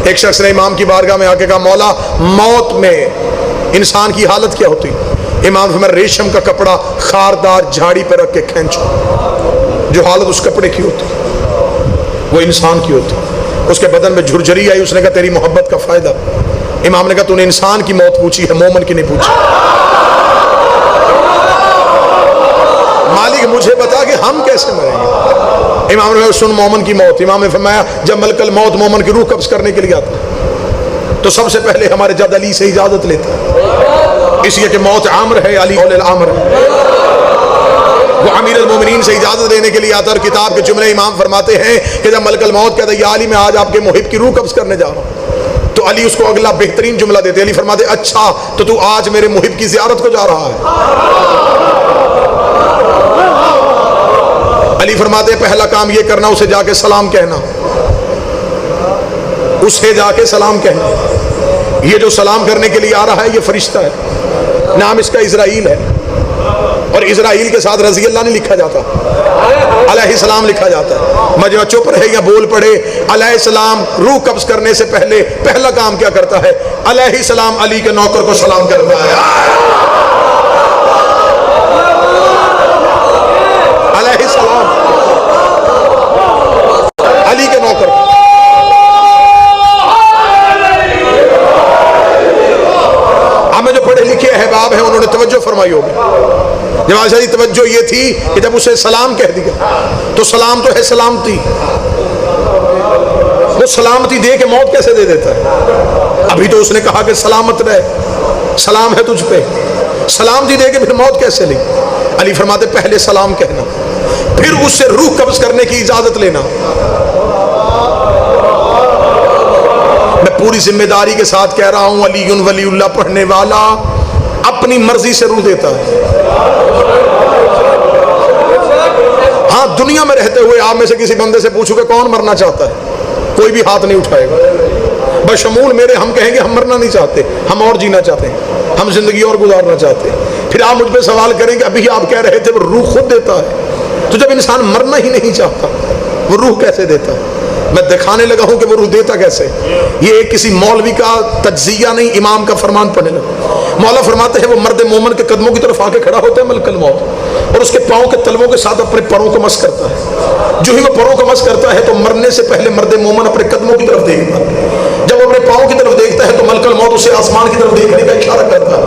एक शख्स ने इमाम की बारगाह में आके कहा, मौला मौत में इंसान की हालत क्या होती? इमाम फरमाया, रेशम का कपड़ा खारदार झाड़ी पर रख के खींचो, जो हालत उस कपड़े की होती वो इंसान की होती। उसके बदन में झुरझरी आई। उसने कहा, तेरी मोहब्बत का फायदा। इमाम ने कहा, तूने इंसान की मौत पूछी है, मोमन की नहीं पूछी। मालिक मुझे बता कि हम कैसे मरेंगे। इमाम ने कहा, सुन मोमन की मौत। इमाम ने फरमाया, जब मलकल मौत मोमन की रूह कब्ज करने के लिए आता तो सबसे पहले हमारे जद अली से इजाजत लेता, इसलिए कि मौत आमर है, अली औल आमर है। वो अमीर अल मोमिनीन से इजाजत लेने के लिए आता। और किताब के जुमले इमाम फरमाते हैं कि जब मलकल मौत कहता है, या अली मैं आज आपके मुहिब की रूह कब्ज करने जा रहा हूँ, तो अली उसको अगला बेहतरीन जुमला देते। अली फरमाते, अच्छा तो तू आज मेरे मुहिब की जियारत को जा रहा है। अली फरमाते, पहला काम ये करना, उसे जाके सलाम कहना, उसे जाके सलाम कहना। ये जो सलाम करने के लिए आ रहा है ये फरिश्ता है, नाम इसका इजराइल है। और इजराइल के साथ रज़ी अल्लाह नहीं लिखा जाता, अलैहिस्सलाम लिखा जाता है। मजमा चुप रहे या बोल पड़े, अलैहिस्सलाम रूह कब्ज करने से पहले पहला काम क्या करता है? अलैहिस्सलाम अली के नौकर को सलाम करता है। अलैहिस्सलाम अली के नौकर। हमें जो पढ़े लिखे अहबाब हैं उन्होंने तवज्जो फरमाई होगी। जवाब साहब तवज्जो ये थी कि जब उसे सलाम कह दिया तो सलाम तो है सलामती, वो सलामती दे के मौत कैसे दे देता है? अभी तो उसने कहा कि सलामत रहे, सलाम है तुझ पे, सलामती दे के फिर मौत कैसे ली? अली फरमाते, पहले सलाम कहना, फिर उससे रूह कब्ज करने की इजाजत लेना। मैं पूरी जिम्मेदारी के साथ कह रहा हूं, अलीयुन वलीउल्लाह पढ़ने वाला अपनी मर्जी से रूह देता है। हाँ, दुनिया में रहते हुए आप में से किसी बंदे से पूछोगे कौन मरना चाहता है, कोई भी हाथ नहीं उठाएगा। बशमूल मेरे हम कहेंगे हम मरना नहीं चाहते, हम और जीना चाहते हैं, हम जिंदगी और गुजारना चाहते हैं। फिर आप मुझ पे सवाल करेंगे, अभी आप कह रहे थे वो रूह खुद देता है, तो जब इंसान मरना ही नहीं चाहता वो रूह कैसे देता है? मैं दिखाने लगा हूं कि वो रूह देता कैसे। ये किसी मौलवी का तज्जिया नहीं, इमाम का फरमान पढ़ने लगा। मौला फरमाते हैं, वो मर्द मोमन के कदमों की तरफ आके खड़ा होता है मलकल मौत, और उसके पाँव के तलवों के साथ अपने परों को मस करता है। जो ही वो परों को मस करता है तो मरने से पहले मर्द मोमन अपने कदमों की तरफ देखता है। जब वो अपने पाँव की तरफ देखता है तो मलकल मौत उसे आसमान की तरफ देखने का इशारा करता है।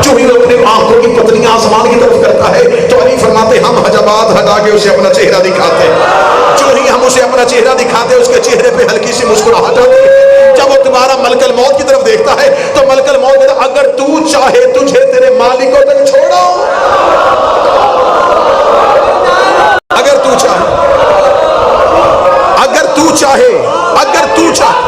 जो ही वो अपने आंखों की पतलियां आसमान की तरफ करता है तो अली फरमाते, हम हजाबात हटा के उसे अपना चेहरा दिखाते हैं। जो ही हम उसे अपना चेहरा दिखाते हैं उसके चेहरे पे हल्की सी मुस्कुराहट आती है। जब वो दोबारा मलकल मौत की तरफ देखता है तो मलकल मौत कहता, अगर तू चाहे तुझे तेरे मालिकों तक छोड़ो, अगर तू चाहे, अगर तू चाहे, अगर तू चाहे,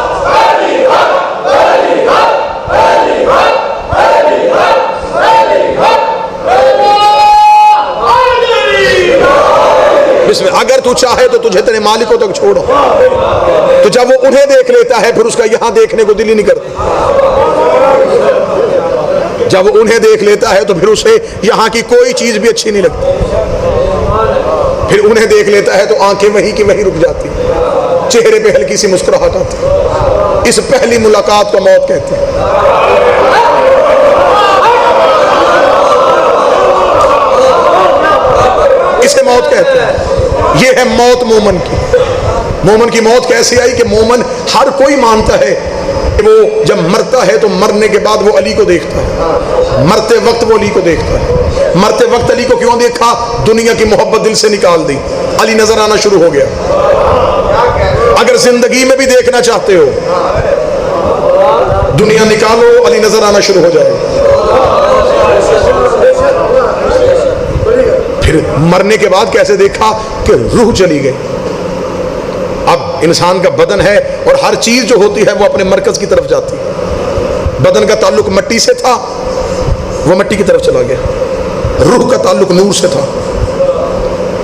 अगर तू चाहे तो तुझे तेरे मालिकों तक छोड़ो। तो जब वो उन्हें देख लेता है फिर उसका यहां देखने को दिल ही नहीं करता। जब वो उन्हें देख लेता है तो फिर उसे यहां की कोई चीज भी अच्छी नहीं लगती। फिर उन्हें देख लेता है तो आंखें वहीं की वहीं रुक जाती, चेहरे पे हल्की सी मुस्कुराहट आती। इस पहली मुलाकात को मौत कहते हैं। इसे मौत कहते हैं। ये है मौत मोमन की। मोमन की मौत कैसे आई कि मोमन हर कोई मानता है कि वो जब मरता है तो मरने के बाद वो अली को देखता है, मरते वक्त वो अली को देखता है। मरते वक्त अली को क्यों देखा? दुनिया की मोहब्बत दिल से निकाल दी, अली नजर आना शुरू हो गया। अगर जिंदगी में भी देखना चाहते हो, दुनिया निकालो, अली नजर आना शुरू हो जाएगा। फिर मरने के बाद कैसे देखा कि रूह चली गई। अब इंसान का बदन है और हर चीज जो होती है वो अपने मरकज की तरफ जाती है। बदन का ताल्लुक मिट्टी से था, वो मिट्टी की तरफ चला गया। रूह का ताल्लुक नूर से था,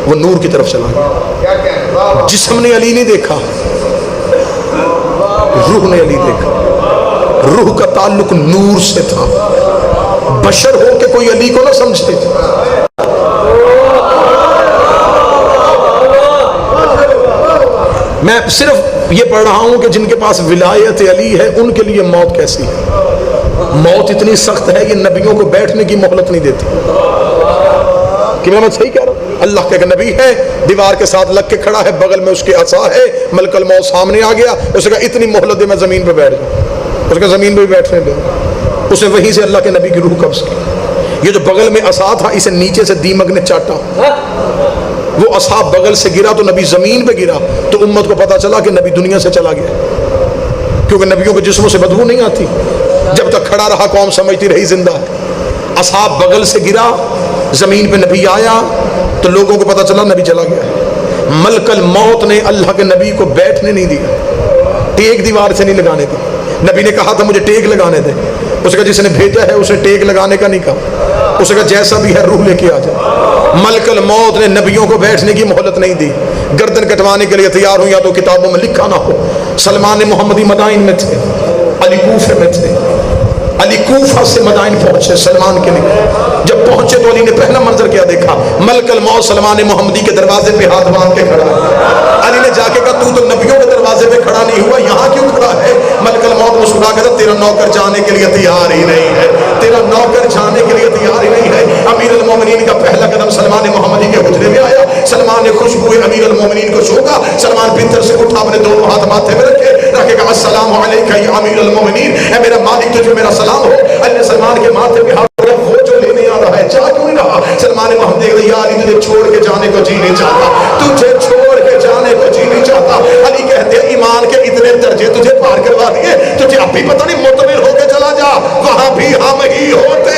वो नूर की तरफ चला गया। जिस्म ने अली नहीं देखा, रूह ने अली देखा। रूह का ताल्लुक नूर से था। बशर हो के कोई अली को ना समझते थे। मैं सिर्फ ये पढ़ रहा हूं कि जिनके पास विलायत अली है उनके लिए मौत कैसी है। मौत इतनी सख्त है ये नबियों को बैठने की मोहलत नहीं देती। कि मैं सही कह रहा हूं? अल्लाह के नबी है, दीवार के साथ लग के खड़ा है, बगल में उसके असा है, मलकल मौत सामने आ गया, उसने कहा इतनी मोहलत दे मैं जमीन पे बैठ जाऊं। उसका जमीन पे भी बैठने दे। उसने वहीं से अल्लाह के नबी की रूह कब्ज की। ये जो बगल में असा था इसे नीचे से दीमक ने चाटा, वो असा बगल से गिरा तो नबी जमीन पे गिरा, तो उम्मत को पता चला कि नबी दुनिया से चला गया, क्योंकि नबियों के जिस्मों से बदबू नहीं आती। जब तक खड़ा रहा कौम समझती रही जिंदा है। असा बगल से गिरा, जमीन पे नबी आया तो लोगों को पता चला नबी चला गया। मलकल मौत ने अल्लाह के नबी को बैठने नहीं दिया, टेक दीवार से नहीं लगाने दी। नबी ने कहा था मुझे टेक लगाने दे, उसका जिसने भेजा है उसे टेक लगाने का नहीं कहा, उसका जैसा भी है रूह लेके आ जाए। मलकल मौत ने नबियों को बैठने की मोहलत नहीं दी, गर्दन कटवाने के लिए तैयार हो, या तो किताबों में लिखा ना हो। सलमान मोहम्मदी मदाइन में थे, अली कूफे में थे, अली कूफा से मदाइन पहुंचे सलमान के लिए। जब पहुंचे तो अली ने पहला मंजर क्या देखा, मलकल मौत सलमान मोहम्मदी के दरवाजे पे हाथ बांध के खड़ा है। अली ने जाके कहा तू तो नबियों के दरवाजे पे खड़ा नहीं हुआ, यहाँ क्यों खड़ा है? मलकल मौत मुस्कुरा के तेरा नौकर जाने के लिए तैयार ही नहीं है, तेरा नौकर जाने के लिए तैयार ही नहीं है। अमीर अल मोमिनीन का पहला कदम सलमान मोहम्मदी के हुजरे में आया। सलमान ने खुशबू अमीर अल मोमिनीन को छोका। सलमान बिस्तर से उठा, अपने दोनों हाथ माथे में रखेगा, अस्सलाम अलैका या अमीर अल मोमिनीन, है मेरा मालिक तुझे मेरा सलाम हो। अल्लाह सलमान के माथे पे हाथ रखा, वो जो लेने आ रहा है जा क्यों नहीं रहा? सलमान ने मोहम्मद देख लिया, अली तुझे छोड़ के जाने को जी नहीं चाहता, तुझे छोड़ के जाने को जी नहीं चाहता। अली कहते हैं ईमान के इतने दर्जे तुझे पार करवा दिए, तुझे अब भी पता नहीं मुतमिन होके चला जा, वहां भी हम ही होते